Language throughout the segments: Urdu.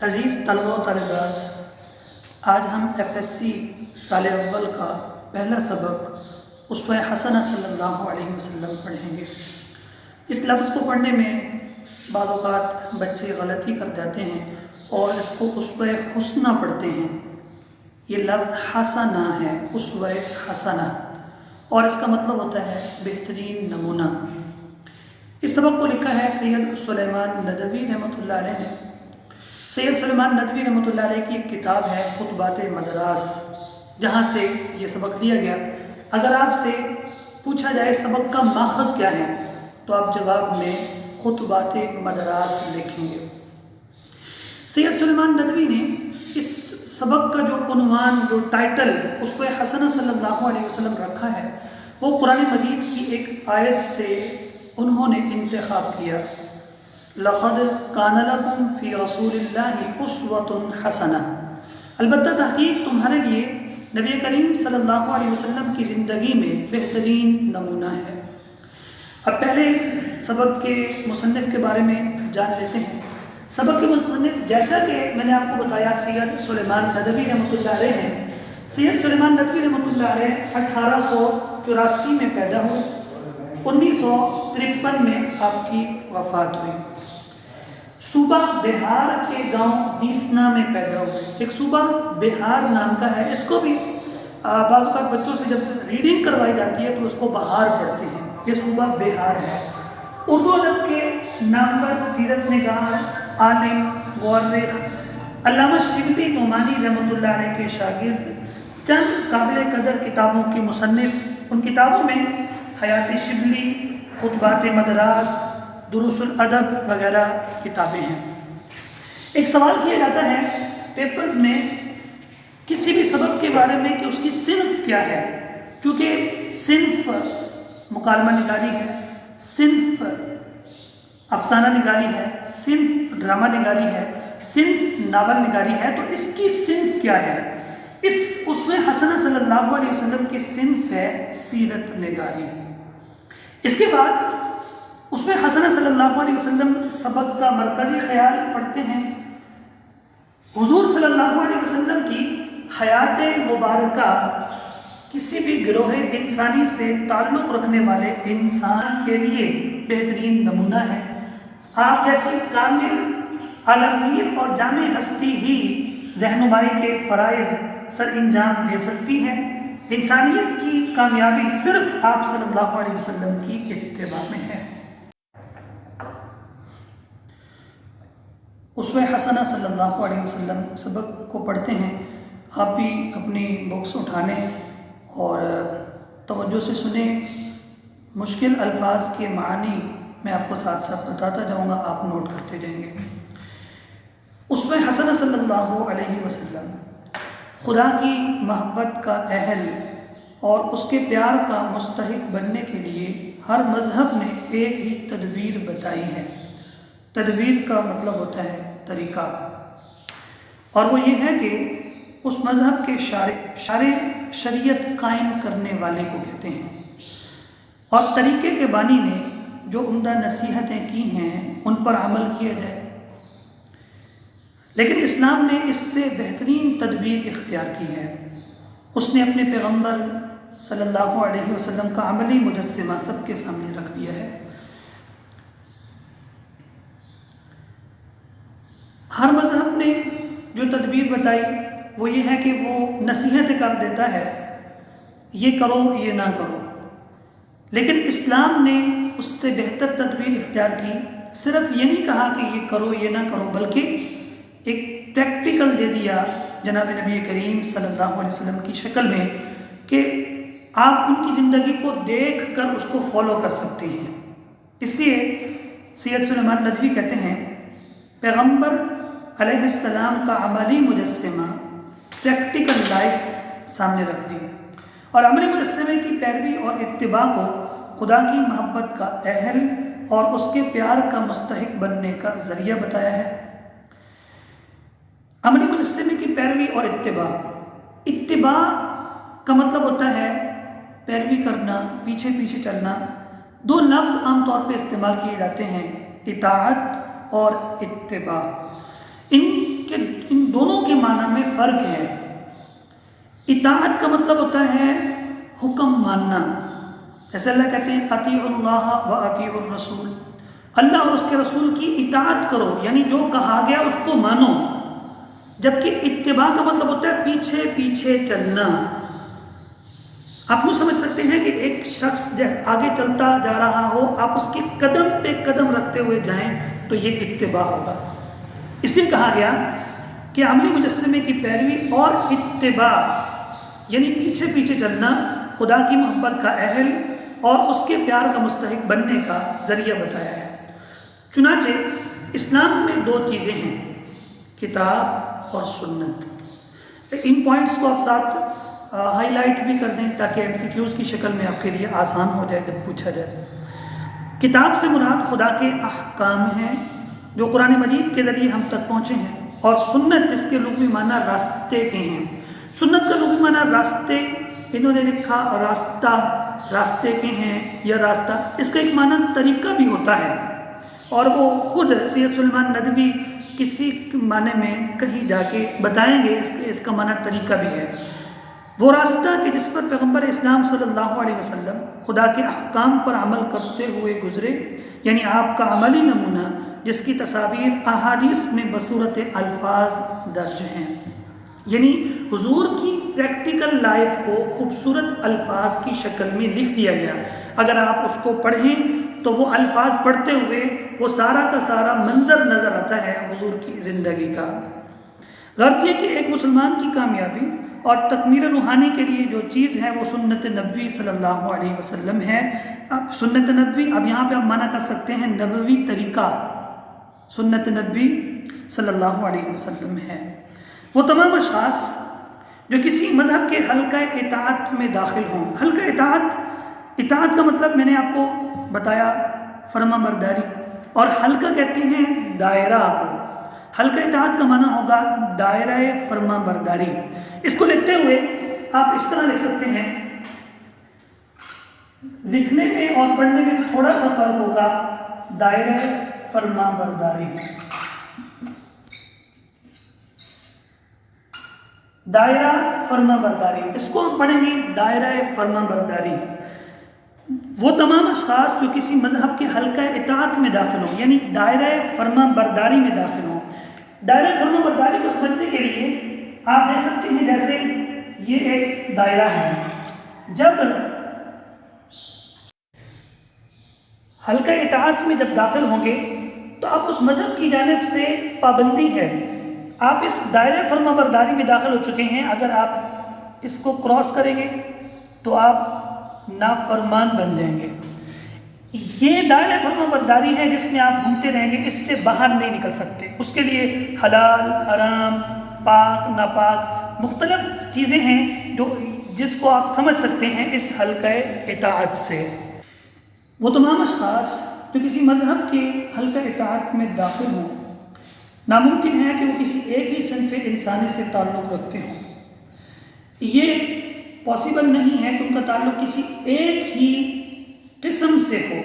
عزیز طلبہ و طالبات، آج ہم FSC سال اول کا پہلا سبق اسوہ حسنہ صلی اللہ علیہ وسلم پڑھیں گے۔ اس لفظ کو پڑھنے میں بعض اوقات بچے غلطی کر جاتے ہیں اور اس کو اسوہ حسنہ پڑھتے ہیں۔ یہ لفظ حسنہ ہے، اسوہ حسنہ، اور اس کا مطلب ہوتا ہے بہترین نمونہ۔ اس سبق کو لکھا ہے سید سلیمان ندوی رحمۃ اللہ علیہ نے۔ سید سلیمان ندوی رحمۃ اللہ علیہ کی ایک کتاب ہے خطبات مدراس، جہاں سے یہ سبق لیا گیا۔ اگر آپ سے پوچھا جائے سبق کا ماخذ کیا ہے تو آپ جواب میں خطبات مدراس لکھیں گے۔ سید سلیمان ندوی نے اس سبق کا جو عنوان، جو ٹائٹل اسوہ حسنہ صلی اللہ علیہ وسلم رکھا ہے، وہ قرآن مجید کی ایک آیت سے انہوں نے انتخاب کیا۔ لقد کان لکم فی رسول اللہ اسوۃ حسنہ، البتہ تحقیق تمہارے لیے نبی کریم صلی اللہ علیہ وسلم کی زندگی میں بہترین نمونہ ہے۔ اب پہلے سبق کے مصنف کے بارے میں جان لیتے ہیں۔ سبق کے مصنف، جیسا کہ میں نے آپ کو بتایا، سید سلیمان ندوی رحمۃ اللہ علیہ ہیں۔ سید سلیمان ندوی رحمۃ اللہ علیہ 1884 میں پیدا ہوئے، 1953 میں آپ کی وفات ہوئی۔ صوبہ بہار کے گاؤں دیسنا میں پیدا ہوئے۔ ایک صوبہ بہار نام کا ہے، اس کو بھی بعض اوقات بچوں سے جب ریڈنگ کروائی جاتی ہے تو اس کو بہار پڑھتے ہیں۔ یہ صوبہ بہار ہے۔ اردو ادب کے نامور سیرت نگار، عالم، مورخ علامہ شبلی نعمانی رحمۃ اللہ علیہ کے شاگرد، چند قابل قدر کتابوں کے مصنف۔ ان کتابوں میں حیات شبلی، خطبات مدراس، دروس الادب وغیرہ کتابیں ہیں۔ ایک سوال کیا جاتا ہے پیپرز میں کسی بھی سبق کے بارے میں کہ اس کی صنف کیا ہے، چونکہ صنف مکالمہ نگاری ہے، صنف افسانہ نگاری ہے، صنف ڈرامہ نگاری ہے، صنف ناول نگاری ہے، تو اس کی صنف کیا ہے؟ اس اسوہ حسنہ صلی اللہ علیہ وسلم کی صنف ہے سیرت نگاری۔ اس کے بعد اسوہ حسنہ صلی اللہ علیہ وسلم سبق کا مرکزی خیال پڑھتے ہیں۔ حضور صلی اللہ علیہ وسلم کی حیات مبارکہ کسی بھی گروہ انسانی سے تعلق رکھنے والے انسان کے لیے بہترین نمونہ ہے۔ آپ جیسی کامل، عالمگیر اور جامع ہستی ہی رہنمائی کے فرائض سر انجام دے سکتی ہے۔ انسانیت کی کامیابی صرف آپ صلی اللہ علیہ وسلم کی اتباع میں ہے۔ اسوہ حسنہ صلی اللہ علیہ وسلم سبق کو پڑھتے ہیں۔ آپ بھی اپنی بکس اٹھا لیں اور توجہ سے سنیں۔ مشکل الفاظ کے معنی میں آپ کو ساتھ ساتھ بتاتا جاؤں گا، آپ نوٹ کرتے جائیں گے۔ اسوہ حسنہ صلی اللہ علیہ وسلم خدا کی محبت کا اہل اور اس کے پیار کا مستحق بننے کے لیے ہر مذہب نے ایک ہی تدبیر بتائی ہے۔ تدبیر کا مطلب ہوتا ہے طریقہ، اور وہ یہ ہے کہ اس مذہب کے شریعت قائم کرنے والے کو کہتے ہیں، اور طریقے کے بانی نے جو عمدہ نصیحتیں کی ہیں ان پر عمل کیا جائے۔ لیکن اسلام نے اس سے بہترین تدبیر اختیار کی ہے۔ اس نے اپنے پیغمبر صلی اللہ علیہ وسلم کا عملی مجسمہ سب کے سامنے رکھ دیا ہے۔ ہر مذہب نے جو تدبیر بتائی وہ یہ ہے کہ وہ نصیحت کر دیتا ہے، یہ کرو یہ نہ کرو، لیکن اسلام نے اس سے بہتر تدبیر اختیار کی۔ صرف یہ نہیں کہا کہ یہ کرو یہ نہ کرو، بلکہ ایک پریکٹیکل دے دیا جناب نبی کریم صلی اللہ علیہ وسلم کی شکل میں کہ آپ ان کی زندگی کو دیکھ کر اس کو فالو کر سکتے ہیں۔ اس لیے سید سلیمان ندوی کہتے ہیں پیغمبر علیہ السلام کا عملی مجسمہ، پریکٹیکل لائف سامنے رکھ دی، اور عملی مجسمے کی پیروی اور اتباع کو خدا کی محبت کا اہل اور اس کے پیار کا مستحق بننے کا ذریعہ بتایا ہے۔ عملی مجسمے کی پیروی اور اتباع کا مطلب ہوتا ہے پیروی کرنا، پیچھے پیچھے چلنا۔ دو لفظ عام طور پہ استعمال کیے جاتے ہیں، اطاعت اور اتباع۔ ان دونوں کے معنی میں فرق ہے۔ اطاعت کا مطلب ہوتا ہے حکم ماننا، جیسے اللہ کہتے ہیں اطیعوا اللہ و اطیعوا الرسول، اللہ اور اس کے رسول کی اطاعت کرو، یعنی جو کہا گیا اس کو مانو۔ جبکہ اتباع کا مطلب ہوتا ہے پیچھے پیچھے چلنا۔ آپ یوں سمجھ سکتے ہیں کہ ایک شخص آگے چلتا جا رہا ہو، آپ اس کے قدم پہ قدم رکھتے ہوئے جائیں تو یہ اتباع ہوگا۔ اس لیے کہا گیا کہ عملی مجسمے کی پیروی اور اتباع یعنی پیچھے پیچھے چلنا خدا کی محبت کا اہل اور اس کے پیار کا مستحق بننے کا ذریعہ بتایا ہے۔ چنانچہ اسلام میں دو چیزیں ہیں، کتاب اور سنت۔ ان پوائنٹس کو آپ ساتھ ہائی لائٹ بھی کر دیں تاکہ MCQs کی شکل میں آپ کے لیے آسان ہو جائے جب پوچھا جائے۔ کتاب سے مراد خدا کے احکام ہیں جو قرآن مجید کے ذریعے ہم تک پہنچے ہیں، اور سنت جس کے لغوی معنی راستے کے ہیں۔ سنت کا لغوی معنی راستے، انہوں نے لکھا راستہ، راستے کے ہیں یا راستہ، اس کا ایک معنی طریقہ بھی ہوتا ہے، اور وہ خود سید سلیمان ندوی کسی معنی میں کہیں جا کے بتائیں گے اس کا معنی طریقہ بھی ہے۔ وہ راستہ کہ جس پر پیغمبر اسلام صلی اللہ علیہ وسلم خدا کے احکام پر عمل کرتے ہوئے گزرے، یعنی آپ کا عملی نمونہ جس کی تصاویر احادیث میں بصورت الفاظ درج ہیں، یعنی حضور کی پریکٹیکل لائف کو خوبصورت الفاظ کی شکل میں لکھ دیا گیا۔ اگر آپ اس کو پڑھیں تو وہ الفاظ پڑھتے ہوئے وہ سارا کا سارا منظر نظر آتا ہے حضور کی زندگی کا۔ غرض یہ کہ ایک مسلمان کی کامیابی اور تکمیل روحانی کے لیے جو چیز ہے وہ سنت نبوی صلی اللہ علیہ وسلم ہے۔ اب سنت نبوی، اب یہاں پہ آپ معنی کر سکتے ہیں نبوی طریقہ، سنت نبوی صلی اللہ علیہ وسلم ہے۔ وہ تمام اشخاص جو کسی مذہب کے حلقہ اطاعت میں داخل ہوں۔ حلقہ اطاعت کا مطلب میں نے آپ کو بتایا فرما برداری، اور حلقہ کہتے ہیں دائرہ کو۔ حلقہ اطاعت کا معنی ہوگا دائرہ فرما برداری۔ اس کو لکھتے ہوئے آپ اس طرح لکھ سکتے ہیں، لکھنے میں اور پڑھنے میں تھوڑا سا فرق ہوگا، دائرہ فرما برداری، دائرہ فرما برداری، اس کو ہم پڑھیں گے دائرہ فرما برداری۔ وہ تمام اشخاص جو کسی مذہب کے حلقہ اطاعت میں داخل ہوں، یعنی دائرہ فرما برداری میں داخل ہوں۔ دائرہ فرما برداری کو سمجھنے کے لیے آپ دیکھ سکتے ہیں جیسے یہ ایک دائرہ ہے، جب حلقہ اطاعت میں جب داخل ہوں گے تو اب اس مذہب کی جانب سے پابندی ہے، آپ اس دائرہ فرما برداری میں داخل ہو چکے ہیں، اگر آپ اس کو کراس کریں گے تو آپ نافرمان بن جائیں گے۔ یہ دائرہ فرما برداری ہے جس میں آپ گھومتے رہیں گے، اس سے باہر نہیں نکل سکتے۔ اس کے لیے حلال، حرام، پاک، ناپاک مختلف چیزیں ہیں جس کو آپ سمجھ سکتے ہیں اس حلقہ اطاعت سے۔ وہ تمام اشخاص جو کسی مذہب کے حلقہ اطاعت میں داخل ہوں، ناممکن ہے کہ وہ کسی ایک ہی صنف انسانی سے تعلق رکھتے ہوں۔ یہ پاسبل نہیں ہے کہ ان کا تعلق کسی ایک ہی قسم سے ہو،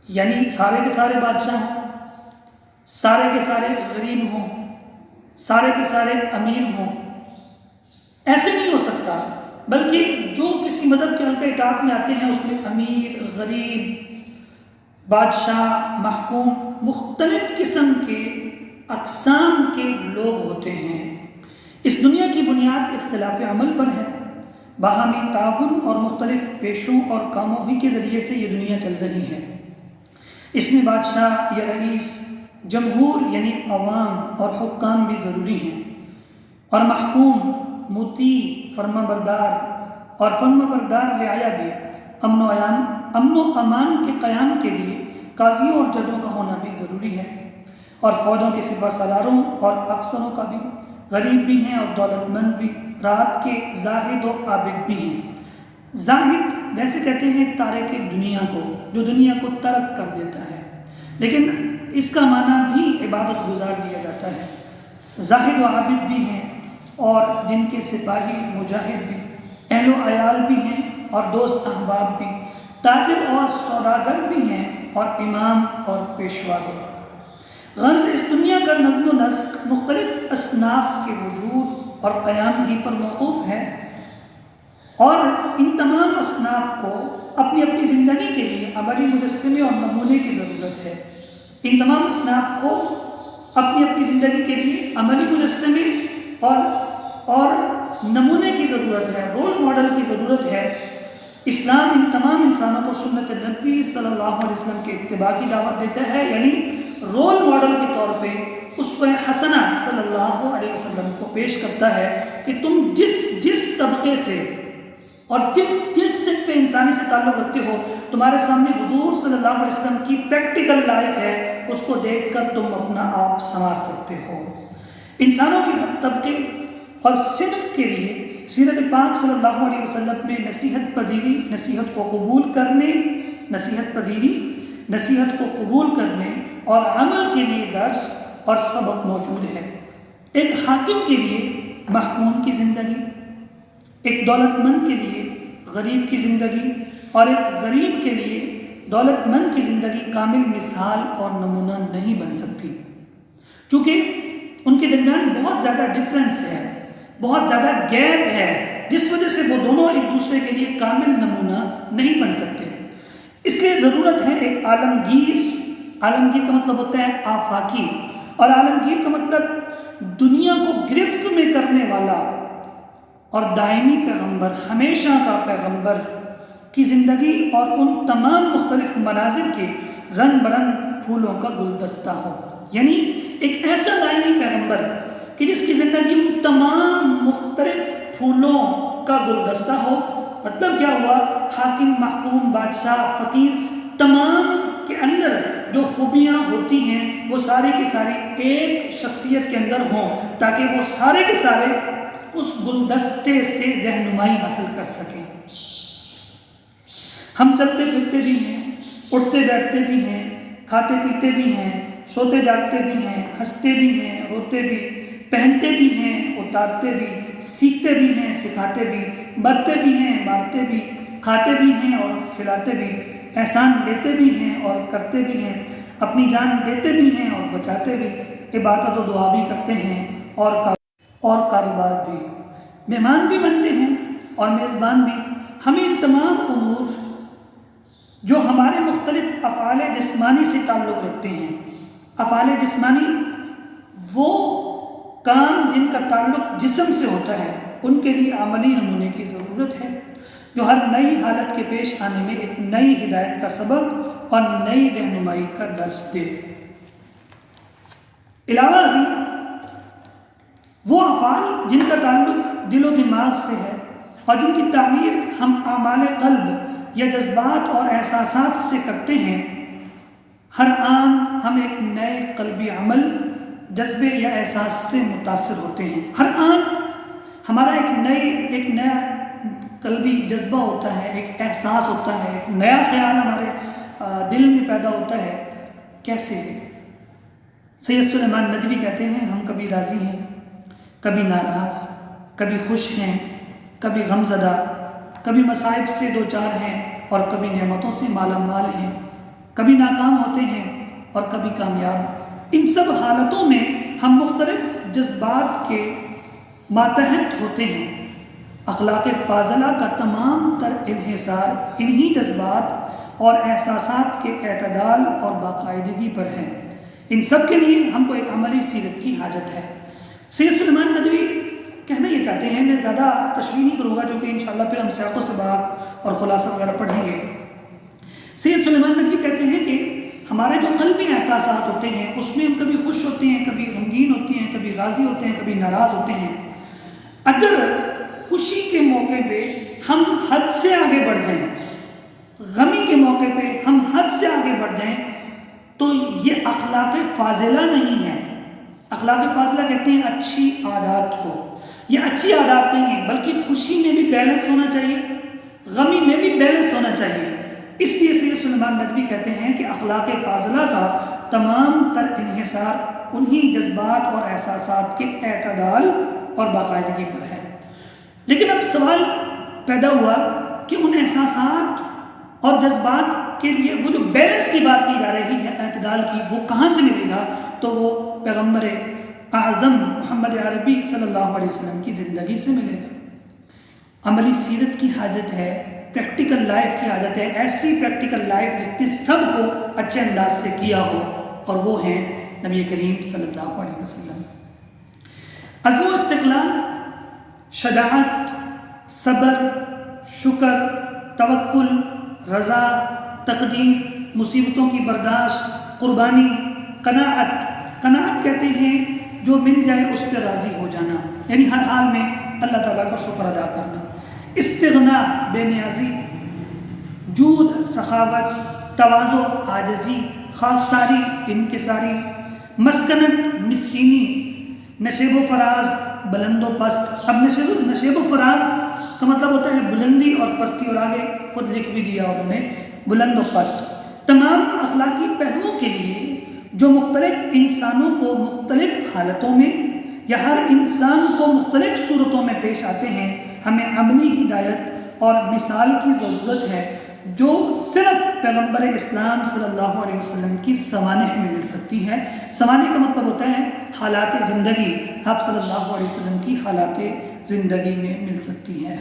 یعنی سارے کے سارے بادشاہ ہوں، سارے کے سارے غریب ہوں، سارے کے سارے امیر ہوں، ایسے نہیں ہو سکتا، بلکہ جو کسی مذہب کے حلقہ اطاعت میں آتے ہیں اس میں امیر، غریب، بادشاہ، محکوم، مختلف قسم کے اقسام کے لوگ ہوتے ہیں۔ اس دنیا کی بنیاد اختلاف عمل پر ہے، باہمی تعاون اور مختلف پیشوں اور کاموں ہی کے ذریعے سے یہ دنیا چل رہی ہے۔ اس میں بادشاہ یا رئیس، جمہور یعنی عوام اور حکام بھی ضروری ہیں، اور محکوم، مطیع، فرما بردار اور فرما بردار رعایا بھی۔ امن و امان کے قیام کے لیے قاضیوں اور ججوں کا ہونا بھی ضروری ہے، اور فوجوں کے سپہ سالاروں اور افسروں کا بھی۔ غریب بھی ہیں اور دولت مند بھی، رات کے زاہد و عابد بھی ہیں۔ زاہد ویسے کہتے ہیں تارک دنیا کو، جو دنیا کو ترک کر دیتا ہے، لیکن اس کا معنی بھی عبادت گزار دیا جاتا ہے۔ زاہد و عابد بھی ہیں اور جن کے سپاہی مجاہد بھی، اہل و عیال بھی ہیں اور دوست احباب بھی، تاجر اور سوداگر بھی ہیں اور امام اور پیشوا بھی۔ غرض اس دنیا کا نظم و نسق مختلف اصناف کے وجود اور قیام ہی پر موقوف ہے، اور ان تمام اصناف کو اپنی اپنی زندگی کے لیے عملی مجسمے اور نمونے کی ضرورت ہے۔ ان تمام اصناف کو اپنی اپنی زندگی کے لیے عملی مجسمے اور نمونے کی ضرورت ہے، رول ماڈل کی ضرورت ہے۔ اسلام ان تمام انسانوں کو سنت نبوی صلی اللہ علیہ وسلم کے اتباع کی دعوت دیتا ہے، یعنی رول ماڈل کے طور پہ اسوہ حسنہ صلی اللہ علیہ وسلم کو پیش کرتا ہے کہ تم جس طبقے سے اور جس صنف انسانی سے تعلق رکھتے ہو، تمہارے سامنے حضور صلی اللہ علیہ وسلم کی پریکٹیکل لائف ہے، اس کو دیکھ کر تم اپنا آپ سنوار سکتے ہو۔ انسانوں کے ہر طبقے اور صنف کے لیے سیرت پاک صلی اللہ علیہ وسلم میں نصیحت پذیری، نصیحت کو قبول کرنے اور عمل کے لیے درس اور سبق موجود ہے۔ ایک حاکم کے لیے محکوم کی زندگی، ایک دولت مند کے لیے غریب کی زندگی، اور ایک غریب کے لیے دولت مند کی زندگی کامل مثال اور نمونہ نہیں بن سکتی، چونکہ ان کے درمیان بہت زیادہ ڈفرینس ہے، بہت زیادہ گیپ ہے، جس وجہ سے وہ دونوں ایک دوسرے کے لیے کامل نمونہ نہیں بن سکتے۔ اس لیے ضرورت ہے ایک عالمگیر کا مطلب ہوتا ہے آفاقی، اور عالمگیر کا مطلب دنیا کو گرفت میں کرنے والا اور دائمی پیغمبر، ہمیشہ کا پیغمبر کی زندگی اور ان تمام مختلف مناظر کے رنگ برنگ پھولوں کا گلدستہ ہو، یعنی ایک ایسا دائمی پیغمبر کہ جس کی زندگی ان تمام مختلف پھولوں کا گلدستہ ہو۔ مطلب کیا ہوا؟ حاکم، محکوم، بادشاہ، فقیر، تمام کے اندر جو خوبیاں ہوتی ہیں وہ ساری کی ساری ایک شخصیت کے اندر ہوں، تاکہ وہ سارے کے سارے اس گلدستے سے رہنمائی حاصل کر سکیں۔ ہم چلتے پھرتے بھی ہیں، اٹھتے بیٹھتے بھی ہیں، کھاتے پیتے بھی ہیں، سوتے جاگتے بھی ہیں، ہنستے بھی ہیں، روتے بھی، پہنتے بھی ہیں، اتارتے بھی، سیکھتے بھی ہیں، سکھاتے بھی، مرتے بھی ہیں، مارتے بھی، کھاتے بھی ہیں اور کھلاتے بھی، احسان لیتے بھی ہیں اور کرتے بھی ہیں، اپنی جان دیتے بھی ہیں اور بچاتے بھی، عبادت و دعا بھی کرتے ہیں اور کاروبار بھی، مہمان بھی بنتے ہیں اور میزبان بھی۔ ہمیں ان تمام امور جو ہمارے مختلف افعال جسمانی سے تعلق رکھتے ہیں، افعال جسمانی وہ کام جن کا تعلق جسم سے ہوتا ہے، ان کے لیے عملی نمونے کی ضرورت ہے، جو ہر نئی حالت کے پیش آنے میں ایک نئی ہدایت کا سبق اور نئی رہنمائی کا درس دے۔ علاوہ ازیں وہ افعال جن کا تعلق دل و دماغ سے ہے اور جن کی تعمیر ہم اعمال قلب یا جذبات اور احساسات سے کرتے ہیں، ہر آن ہم ایک نئے قلبی عمل، جذبے یا احساس سے متاثر ہوتے ہیں۔ ہر آن ہمارا ایک نیا قلبی جذبہ ہوتا ہے، ایک احساس ہوتا ہے، ایک نیا خیال ہمارے دل میں پیدا ہوتا ہے۔ کیسے؟ سید سلیمان ندوی کہتے ہیں ہم کبھی راضی ہیں، کبھی ناراض، کبھی خوش ہیں، کبھی غمزدہ، کبھی مصائب سے دوچار ہیں اور کبھی نعمتوں سے مالا مال ہیں، کبھی ناکام ہوتے ہیں اور کبھی کامیاب۔ ان سب حالتوں میں ہم مختلف جذبات کے ماتحت ہوتے ہیں۔ اخلاق فاضلہ کا تمام تر انحصار انہی جذبات اور احساسات کے اعتدال اور باقاعدگی پر ہے۔ ان سب کے لیے ہم کو ایک عملی سیرت کی حاجت ہے۔ سید سلیمان ندوی کہنا یہ چاہتے ہیں، میں زیادہ تشریح نہیں کروں گا جو کہ انشاءاللہ پھر ہم سیاق و سباق اور خلاصہ وغیرہ پڑھیں گے۔ سید سلیمان ندوی کہتے ہیں کہ ہمارے جو قلبی احساسات ہوتے ہیں اس میں ہم کبھی خوش ہوتے ہیں، کبھی غمگین ہوتے ہیں، کبھی راضی ہوتے ہیں، کبھی ناراض ہوتے ہیں۔ اگر خوشی کے موقع پہ ہم حد سے آگے بڑھ جائیں، غمی کے موقع پہ ہم حد سے آگے بڑھ جائیں، تو یہ اخلاق فاضلہ نہیں ہے۔ اخلاق فاضلہ کہتے ہیں اچھی عادات کو۔ یہ اچھی عادات نہیں ہے، بلکہ خوشی میں بھی بیلنس ہونا چاہیے، غمی میں بھی بیلنس ہونا چاہیے۔ اس لیے سید سلیمان ندوی کہتے ہیں کہ اخلاق فاضلہ کا تمام تر انحصار انہی جذبات اور احساسات کے اعتدال اور باقاعدگی پر ہے۔ لیکن اب سوال پیدا ہوا کہ ان احساسات اور جذبات کے لیے وہ جو بیلنس کی بات کی جا رہی ہے، اعتدال کی، وہ کہاں سے ملے گا؟ تو وہ پیغمبر اعظم محمد عربی صلی اللہ علیہ وسلم کی زندگی سے ملے گا۔ عملی سیرت کی حاجت ہے، پریکٹیکل لائف کی حاجت ہے، ایسی پریکٹیکل لائف جس نے سب کو اچھے انداز سے کیا ہو، اور وہ ہیں نبی کریم صلی اللہ علیہ وسلم۔ عزم و استقلال، شجاعت، صبر، شکر، توکل، رضا، تقدیر، مصیبتوں کی برداشت، قربانی، قناعت۔ قناعت کہتے ہیں جو مل جائے اس پہ راضی ہو جانا، یعنی ہر حال میں اللہ تعالیٰ کا شکر ادا کرنا۔ استغنا، بے نیازی، جود، سخاوت، تواضع، عاجزی، خاکساری، انکساری، مسکنت، مسکینی، نشیب و فراز، بلند و پست۔ اب نشیب و فراز کا مطلب ہوتا ہے بلندی اور پستی، اور آگے خود لکھ بھی دیا انہوں نے، بلند و پست۔ تمام اخلاقی پہلوؤں کے لیے جو مختلف انسانوں کو مختلف حالتوں میں یا ہر انسان کو مختلف صورتوں میں پیش آتے ہیں، ہمیں عملی ہدایت اور مثال کی ضرورت ہے جو صرف پیغمبر اسلام صلی اللہ علیہ وسلم کی سوانح میں مل سکتی ہے۔ سوانح کا مطلب ہوتا ہے حالات زندگی، آپ صلی اللہ علیہ وسلم کی حالات زندگی میں مل سکتی ہے۔